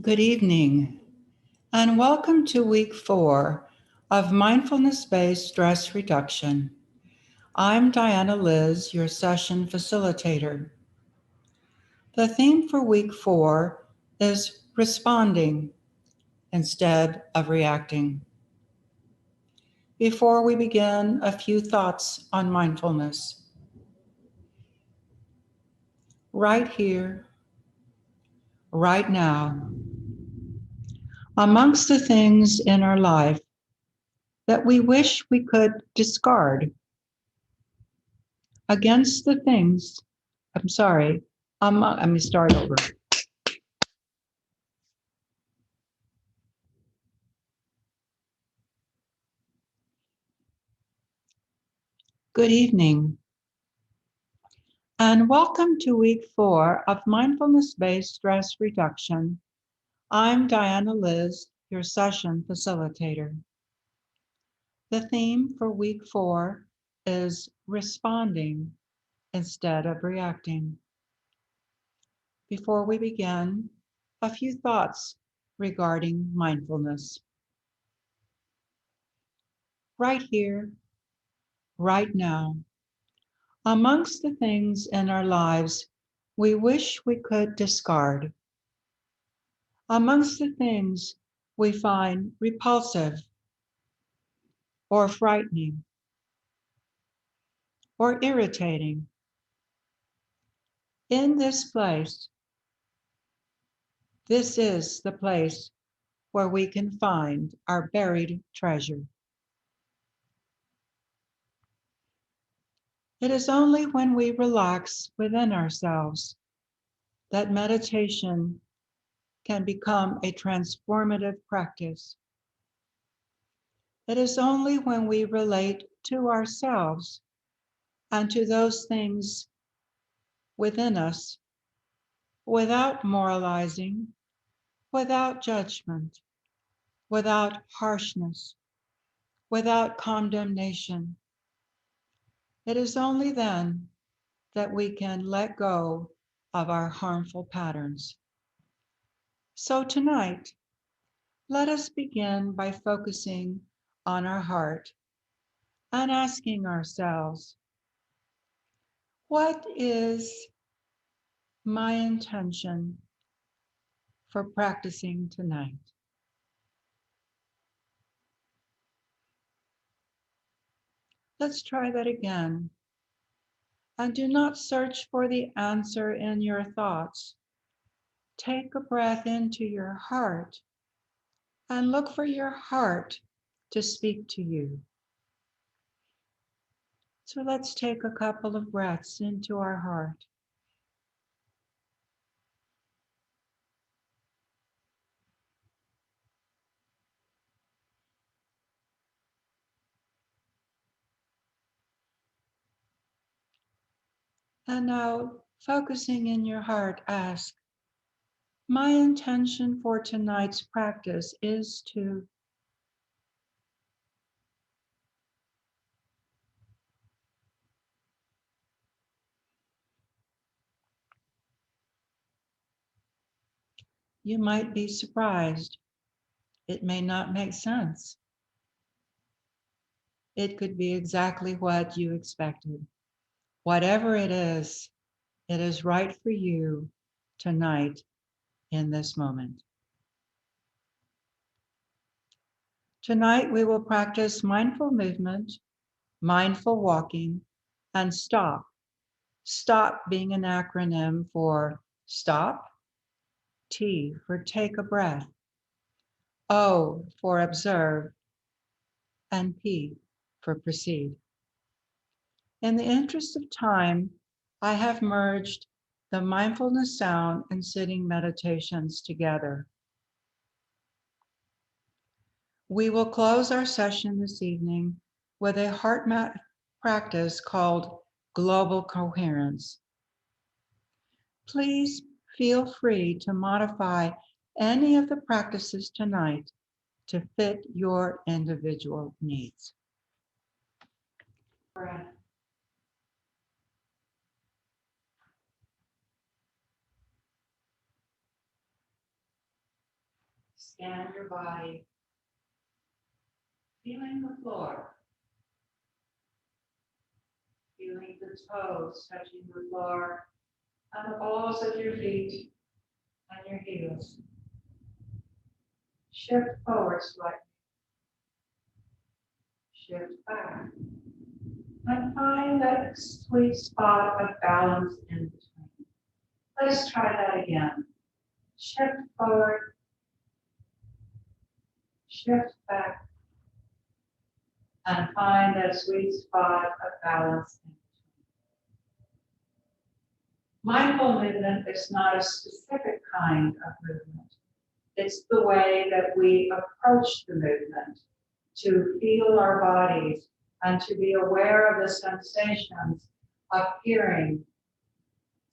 Good evening, and welcome to week 4 of Mindfulness-Based Stress Reduction. I'm Diana Liz, your session facilitator. The theme for week 4 is responding instead of reacting. Before we begin, a few thoughts on mindfulness. Right here, right now, amongst the things in our life that we wish we could discard, against the things, let me start over. Good evening, and welcome to week 4 of Mindfulness-Based Stress Reduction. I'm Diana Liz, your session facilitator. The theme for week 4 is responding instead of reacting. Before we begin, a few thoughts regarding mindfulness. Right here, right now, amongst the things in our lives we wish we could discard, amongst the things we find repulsive or frightening or irritating, in this place, this is the place where we can find our buried treasure. It is only when we relax within ourselves that meditation can become a transformative practice. It is only when we relate to ourselves and to those things within us without moralizing, without judgment, without harshness, without condemnation. It is only then that we can let go of our harmful patterns. So tonight, let us begin by focusing on our heart and asking ourselves, what is my intention for practicing tonight? Let's try that again. And do not search for the answer in your thoughts. Take a breath into your heart and look for your heart to speak to you. So let's take a couple of breaths into our heart. And now, focusing in your heart, ask, my intention for tonight's practice is to. You might be surprised. It may not make sense. It could be exactly what you expected. Whatever it is right for you tonight in this moment. Tonight we will practice mindful movement, mindful walking, and stop. Stop being an acronym for stop, T for take a breath, O for observe, and P for proceed. In the interest of time, I have merged the mindfulness sound and sitting meditations together. We will close our session this evening with a heart mat practice called Global Coherence. Please feel free to modify any of the practices tonight to fit your individual needs. Scan your body, feeling the floor, feeling the toes touching the floor and the balls of your feet and your heels. Shift forward slightly. Shift back. And find that sweet spot of balance in between. Let's try that again. Shift forward. Shift back. And find that sweet spot of balance in between. Mindful movement is not a specific kind of movement. It's the way that we approach the movement, to feel our bodies and to be aware of the sensations of hearing,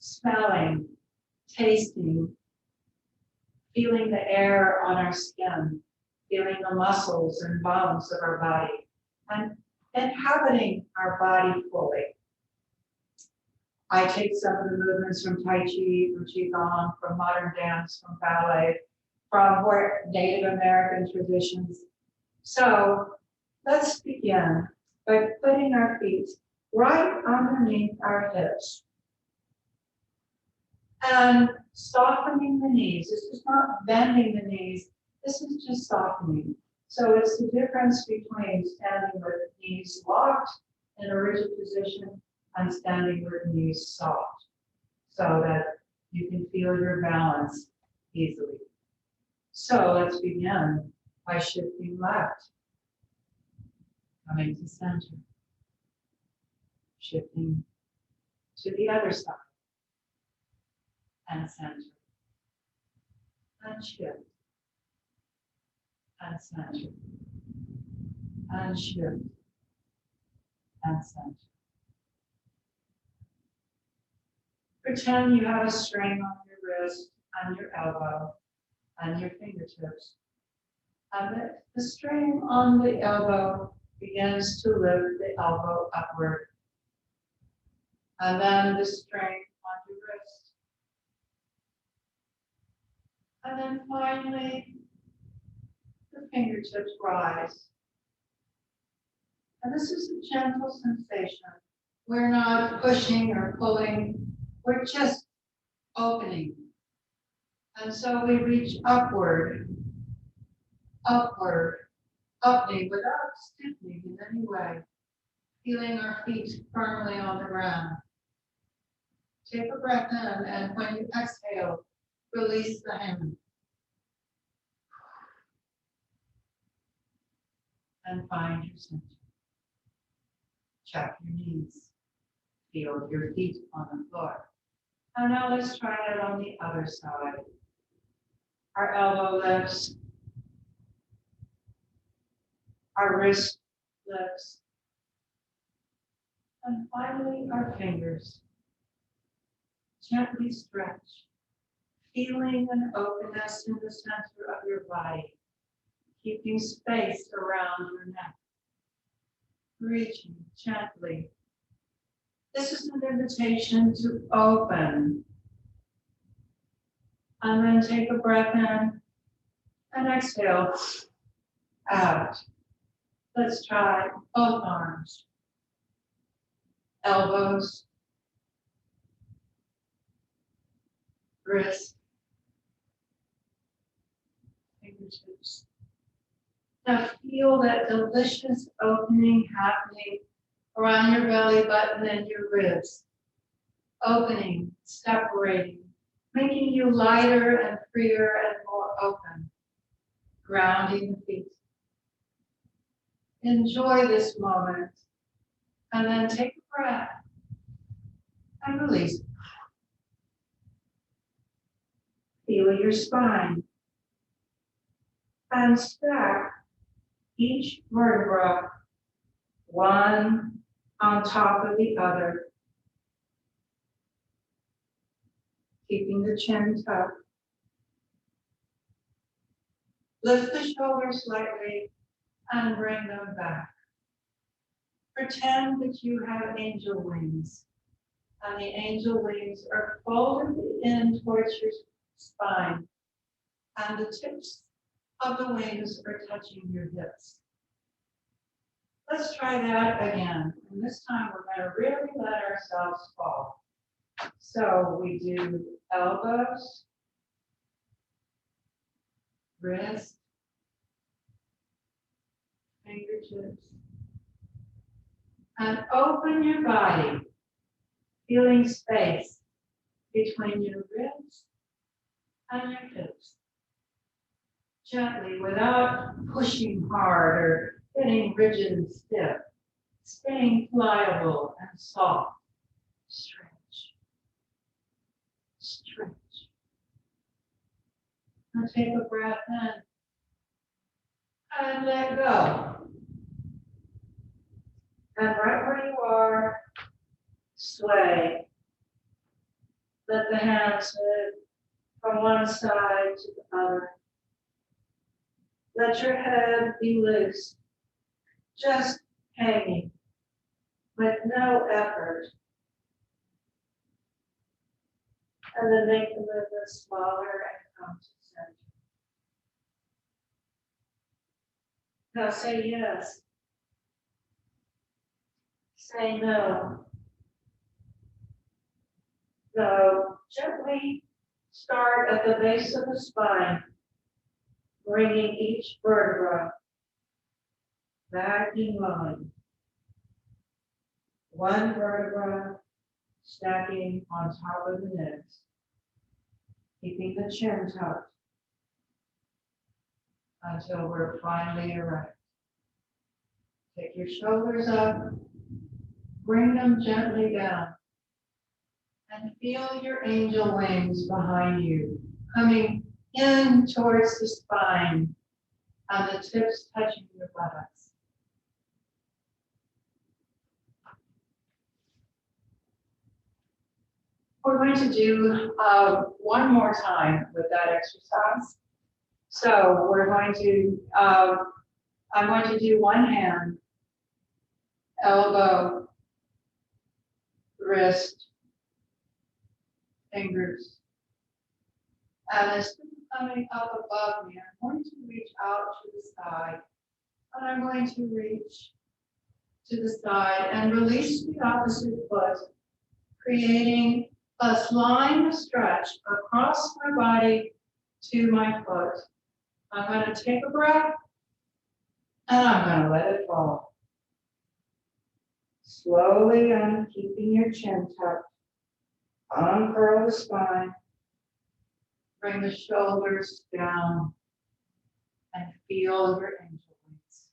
smelling, tasting, feeling the air on our skin, feeling the muscles and bones of our body, and inhabiting our body fully. I take some of the movements from Tai Chi, from Qigong, from modern dance, from ballet, from Native American traditions. So let's begin by putting our feet right underneath our hips and softening the knees. This is not bending the knees, this is just softening. So it's the difference between standing with knees locked in a rigid position and standing with knees soft, so that you can feel your balance easily. So let's begin by shifting left, coming to center, shifting to the other side, and center, and shift, and center, and shift, and center. Pretend you have a string on your wrist and your elbow and your fingertips. And the string on the elbow begins to lift the elbow upward. And then the string on your wrist. And then finally, the fingertips rise. And this is a gentle sensation. We're not pushing or pulling, we're just opening. And so we reach upward, upward, opening without stiffening in any way, feeling our feet firmly on the ground. Take a breath in, and when you exhale, release the hand. And find your center. Check your knees. Feel your feet on the floor. And now let's try it on the other side. Our elbow lifts. Our wrist lifts. And finally, our fingers. Gently stretch, feeling an openness in the center of your body, keeping space around your neck. Reaching gently. This is an invitation to open. And then take a breath in and exhale out. Let's try both arms. Elbows. Wrist. Fingertips. Now feel that delicious opening happening around your belly button and your ribs. Opening, separating, making you lighter and freer and more open. Grounding the feet. Enjoy this moment. And then take a breath and release. Feel your spine. And stack each vertebra, one on top of the other. Keeping the chin tucked. Lift the shoulders slightly and bring them back. Pretend that you have angel wings. And the angel wings are folded in towards your spine. And the tips of the wings are touching your hips. Let's try that again. And this time we're going to really let ourselves fall. So we do elbows, wrist, fingertips, and open your body, feeling space between your ribs and your hips. Gently, without pushing hard or getting rigid and stiff, staying pliable and soft. Stretch, stretch. And take a breath in and let go. And right where you are, sway. Let the hands move from one side to the other. Let your head be loose, just hanging with no effort. And then make the movement smaller and come to center. Now say yes. Say no. So gently start at the base of the spine, bringing each vertebra back in line. One vertebra stacking on top of the next, keeping the chin tucked until we're finally erect. Take your shoulders up, bring them gently down, and feel your angel wings behind you, coming in towards the spine, and the tips touching your buttocks. We're going to do one more time with that exercise. So we're going to, I'm going to do one hand, elbow, wrist, fingers. And as I'm coming up above me, I'm going to reach out to the side. And I'm going to reach to the side and release the opposite foot, creating a line stretch across my body to my foot. I'm going to take a breath and I'm going to let it fall. Slowly, and keeping your chin tucked. Uncurl the spine. Bring the shoulders down and feel your angel wings.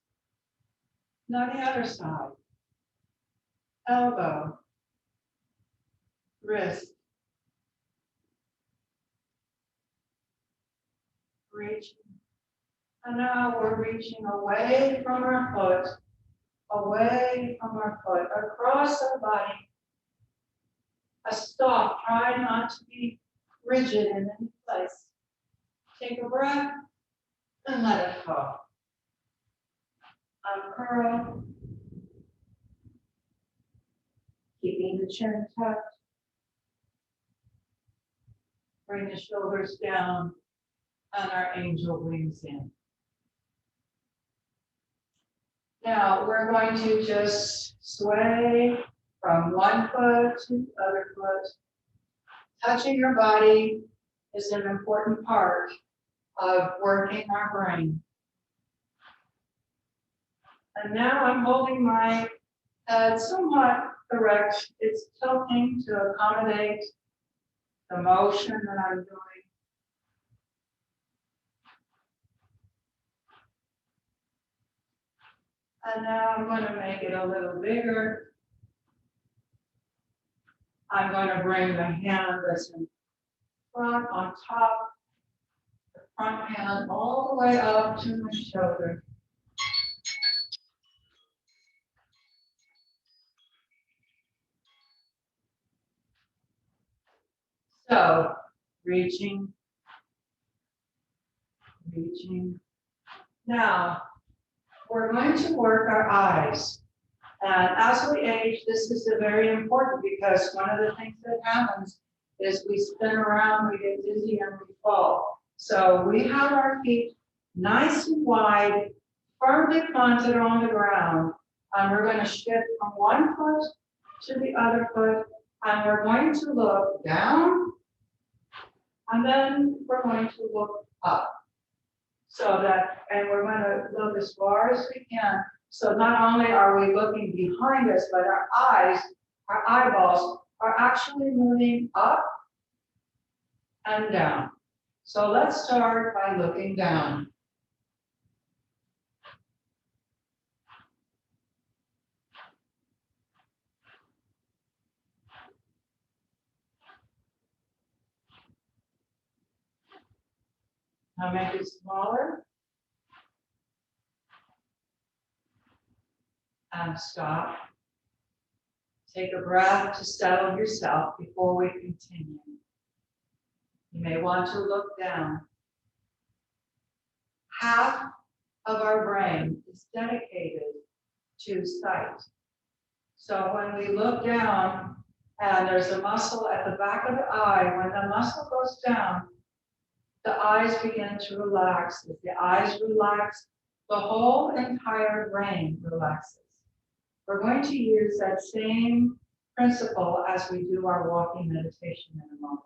Now the other side. Elbow, wrist, reaching. And now we're reaching away from our foot, across our body. A stop. Try not to be rigid in any place. Take a breath and let it go. Uncurl. Keeping the chin tucked. Bring the shoulders down and our angel wings in. Now we're going to just sway from one foot to the other foot. Touching your body is an important part of working our brain. And now I'm holding my head somewhat erect. It's tilting to accommodate the motion that I'm doing. And now I'm going to make it a little bigger. I'm going to bring the hand that's in front on top, the front hand all the way up to my shoulder. So, reaching. Now, we're going to work our eyes. And as we age, this is very important because one of the things that happens is we spin around, we get dizzy, and we fall. So we have our feet nice and wide, firmly planted on the ground. And we're going to shift from one foot to the other foot. And we're going to look down. And then we're going to look up. So that, and we're going to look as far as we can. So not only are we looking behind us, but our eyes, our eyeballs are actually moving up and down. So let's start by looking down. Now make it smaller. And stop. Take a breath to settle yourself before we continue. You may want to look down. Half of our brain is dedicated to sight. So when we look down and there's a muscle at the back of the eye, when the muscle goes down, the eyes begin to relax. If the eyes relax, the whole entire brain relaxes. We're going to use that same principle as we do our walking meditation in a moment.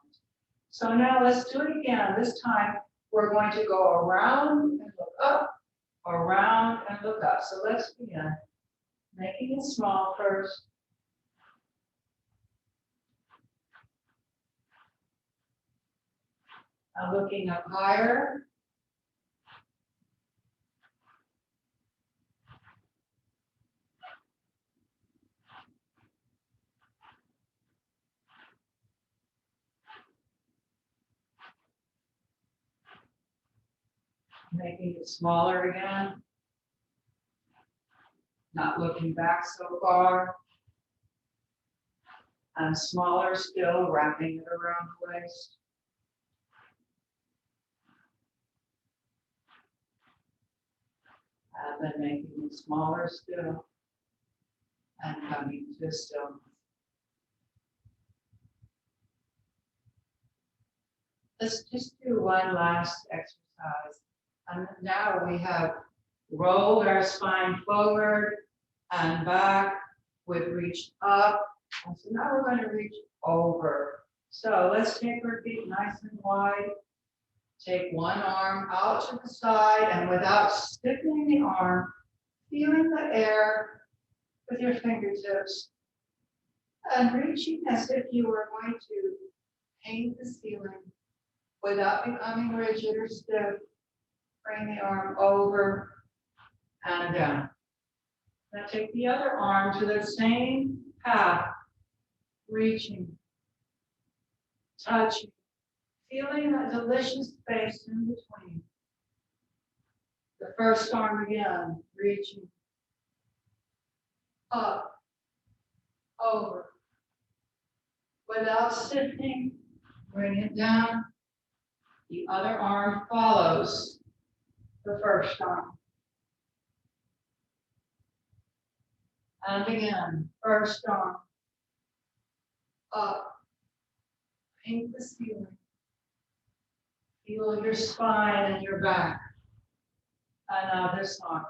So now let's do it again. This time we're going to go around and look up, around and look up. So let's begin. Making it small first. Now looking up higher. Making it smaller again. Not looking back so far. And smaller still, wrapping it around the waist. And then making it smaller still. And coming to stillness. Let's just do one last exercise. And now we have rolled our spine forward and back. We've reached up. And so now we're going to reach over. So let's take our feet nice and wide. Take one arm out to the side and without stiffening the arm, feeling the air with your fingertips and reaching as if you were going to paint the ceiling without becoming rigid or stiff. Bring the arm over and down. Now take the other arm to the same path, reaching, touching, feeling that delicious space in between. The first arm again, reaching, up, over. Without shifting, bring it down. The other arm follows the first arm. And again, first arm, up, paint the ceiling. Feel your spine and your back. And now this arm.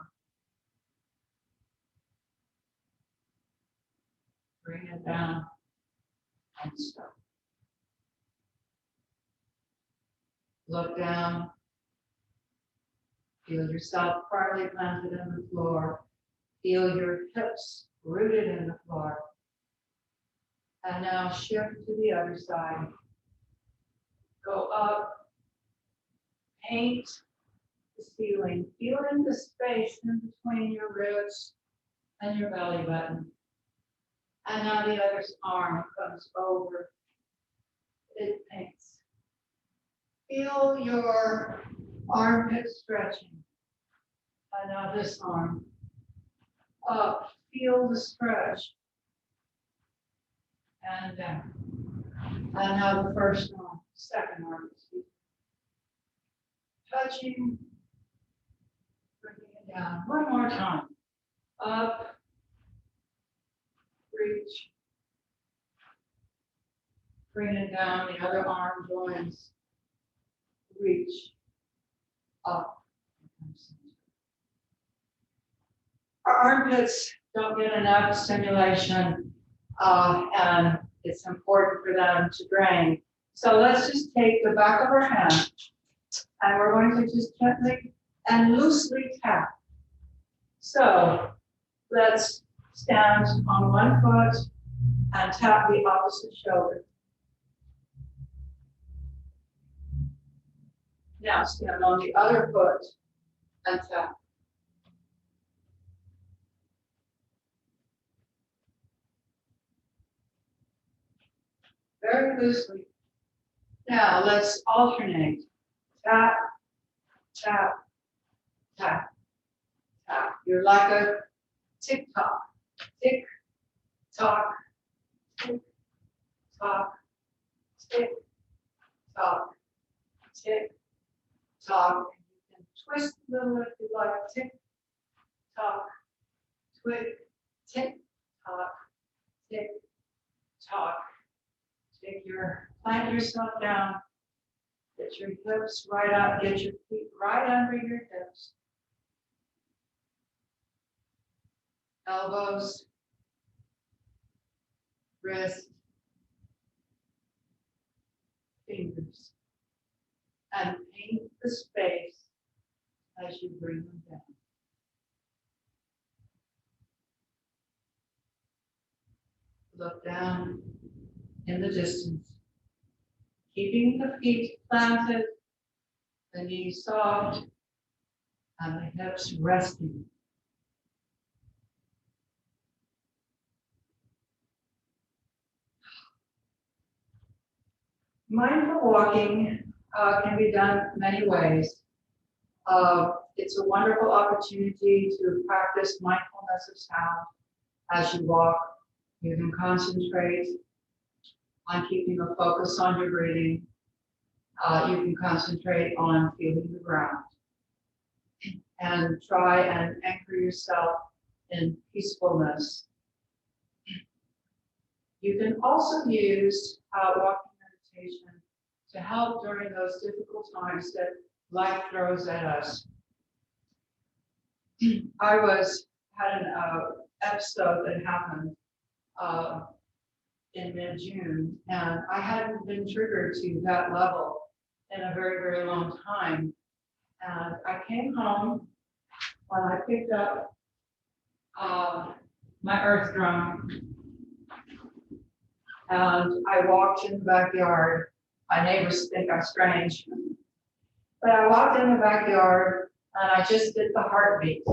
Bring it down and stop. Look down. Feel yourself firmly planted in the floor. Feel your hips rooted in the floor. And now shift to the other side. Go up. Paint the ceiling. Feel in the space in between your ribs and your belly button. And now the other arm comes over. It paints. Feel your armpit stretching. And now this arm. Up. Feel the stretch. And down. And now the first arm, second arm. Touching. Bringing it down. One more time. Up. Reach. Bring it down. The other arm joins. Reach. Up. Our armpits don't get enough stimulation, and it's important for them to drain. So let's just take the back of our hand, and we're going to just gently and loosely tap. So let's stand on one foot and tap the opposite shoulder. Now stand on the other foot and tap. Very loosely. Now let's alternate. Tap, tap, tap, tap. You're like a tick-tock. Tick, tock, tick, tock, tick, tock, tick, tock. You can twist a little if you like. Tick, tock, twig, tick, tock, tick, tock. Plant yourself down. Get your hips right up. Get your feet right under your hips. Elbows, wrist, fingers. And paint the space as you bring them down. Look down in the distance, keeping the feet planted, the knees soft, and the hips resting. Mindful walking can be done many ways. It's a wonderful opportunity to practice mindfulness of sound as you walk. You can concentrate on keeping a focus on your breathing. You can concentrate on feeling the ground and try and anchor yourself in peacefulness. You can also use walking meditation to help during those difficult times that life throws at us. I had an episode that happened in mid-June, and I hadn't been triggered to that level in a very, very long time. And I came home when I picked up my earth drum, and I walked in the backyard. My neighbors think I'm strange, but I walked in the backyard and I just did the heartbeat.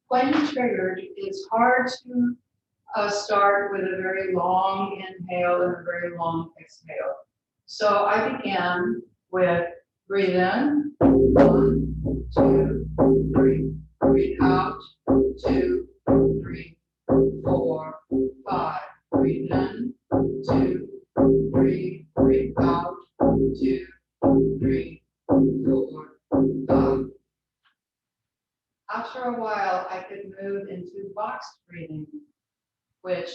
When you're triggered, it's hard to start with a very long inhale and a very long exhale. So I began with breathe in, 1, 2, 3, breathe out, 2, 3, 4, 5, breathe in, 2, 3, breathe out, 2, 3, 4, 5. After a while, I could move into boxed breathing, which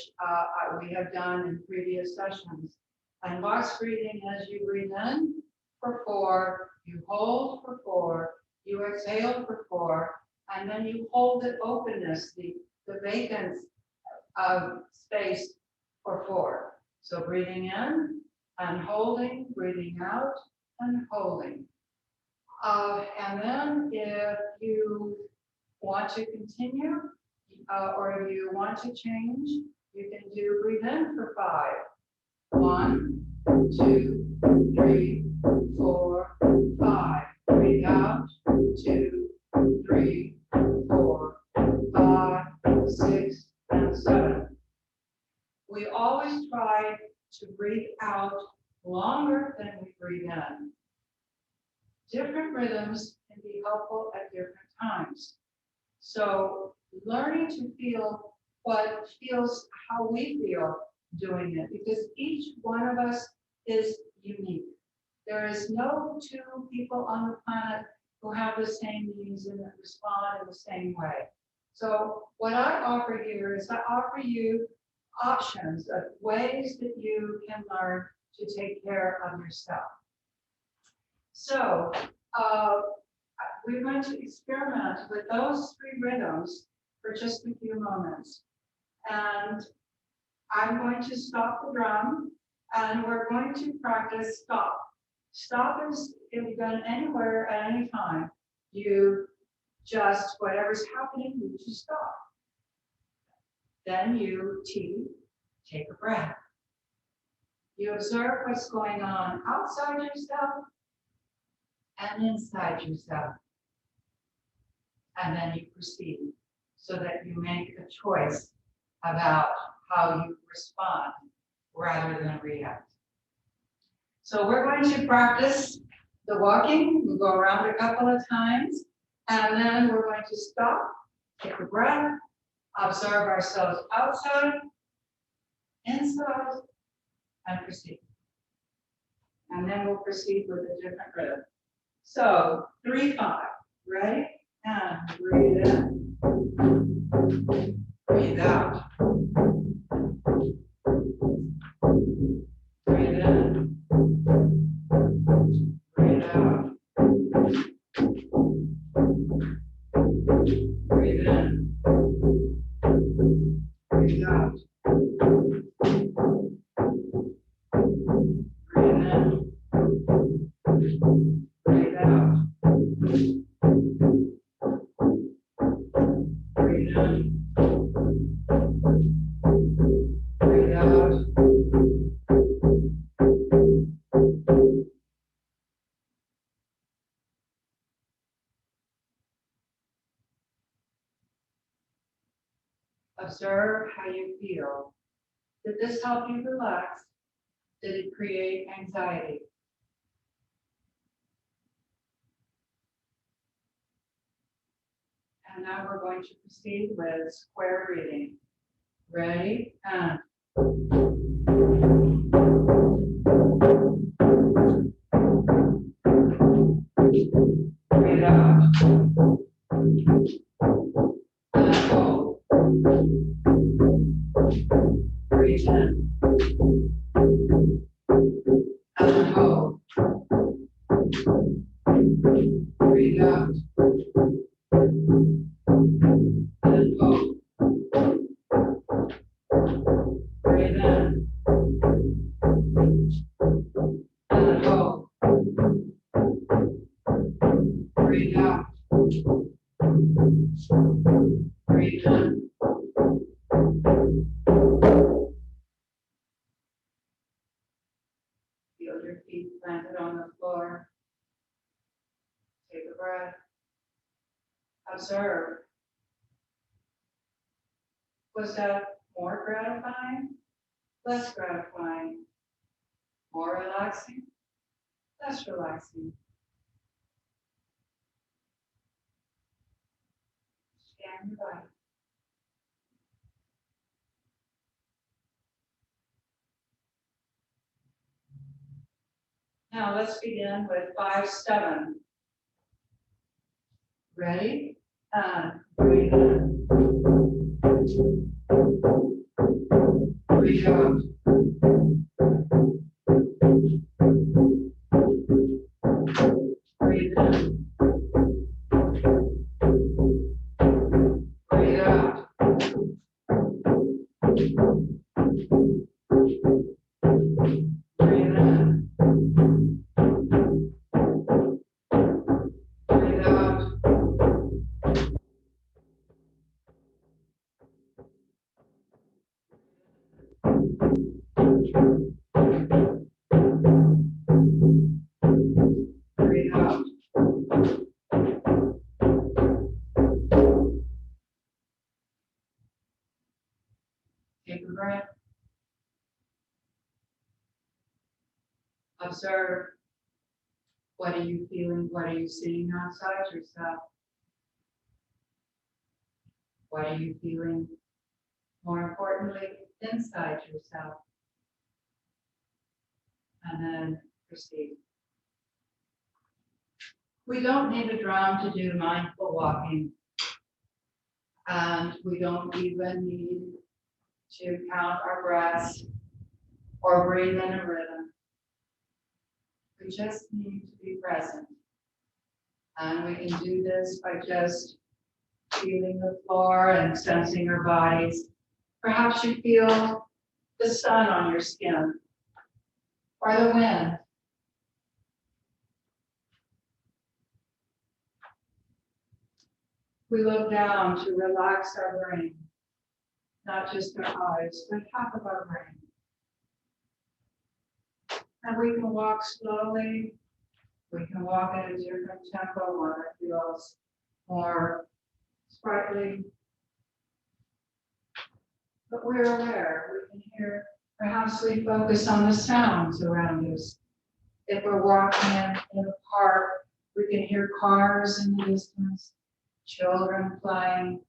we have done in previous sessions. And boxed breathing, as you breathe in for 4, you hold for 4, you exhale for 4, and then you hold the openness, the vacant space for 4. So breathing in and holding, breathing out and holding. And then if you want to continue or if you want to change, you can do breathe in for 5. 1, 2, 3, 4, 5. Breathe out, 2, 3, 4, 5, 6, and 7. We always try to breathe out longer than we breathe in. Different rhythms can be helpful at different times. So learning to feel what feels how we feel doing it, because each one of us is unique. There is no 2 people on the planet who have the same needs and that respond in the same way. So what I offer here is I offer you options of ways that you can learn to take care of yourself. So we're going to experiment with those three rhythms for just a few moments. And I'm going to stop the drum and we're going to practice stop. Stop is can be done anywhere at any time. You just, whatever's happening, you just stop. Then you take a breath. You observe what's going on outside yourself and inside yourself. And then you proceed so that you make a choice about how you respond rather than react. So we're going to practice the walking. We'll go around a couple of times, and then we're going to stop, take a breath, observe ourselves outside, inside, and proceed. And then we'll proceed with a different rhythm. So 3, 5. Ready? And breathe in. Breathe out. Breathe in. Breathe out. Breathe in. Breathe out. Breathe in. Breathe out. Breathe in. Breathe out. Observe how you feel. Did this help you relax? Did it create anxiety? And now we're going to proceed with square breathing. Ready? And breathe out. And hold. Breathe in. And hold. Breathe out. And hold. Breathe in. And hold. Breathe out. Breathe in. Feel your feet planted on the floor. Take a breath. Observe. Was that more gratifying? Less gratifying? More relaxing? Less relaxing? Scan your body. Now let's begin with 5, 7. Ready? And breathe in. Breathe out. Breathe in. Breathe out. Breathe in. Breathe out. Breathe out. Take a breath. Observe. What are you feeling? What are you seeing outside yourself? What are you feeling? More importantly, inside yourself. And then proceed. We don't need a drum to do mindful walking. And we don't even need to count our breaths or breathe in a rhythm. We just need to be present. And we can do this by just feeling the floor and sensing our bodies. Perhaps you feel the sun on your skin or the wind. We look down to relax our brain, not just our eyes, but half of our brain. And we can walk slowly. We can walk at a different tempo, one that feels more sprightly. But we're aware. We can hear, perhaps we focus on the sounds around us. If we're walking in a park, we can hear cars in the distance, children playing,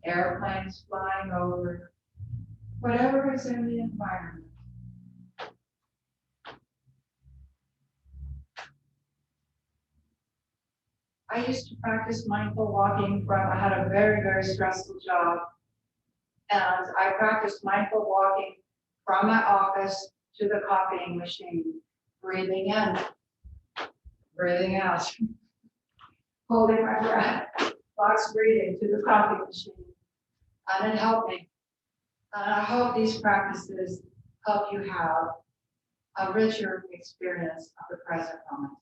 airplanes flying over, whatever is in the environment. I used to practice mindful walking I had a very, very stressful job. And I practiced mindful walking from my office to the copying machine, breathing in, breathing out, holding my breath, box breathing to the copy machine. And it helped me. And I hope these practices help you have a richer experience of the present moment.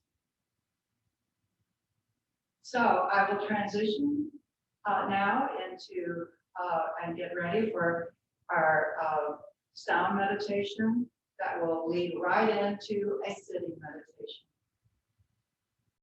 So I will transition now into and get ready for our sound meditation that will lead right into a sitting meditation.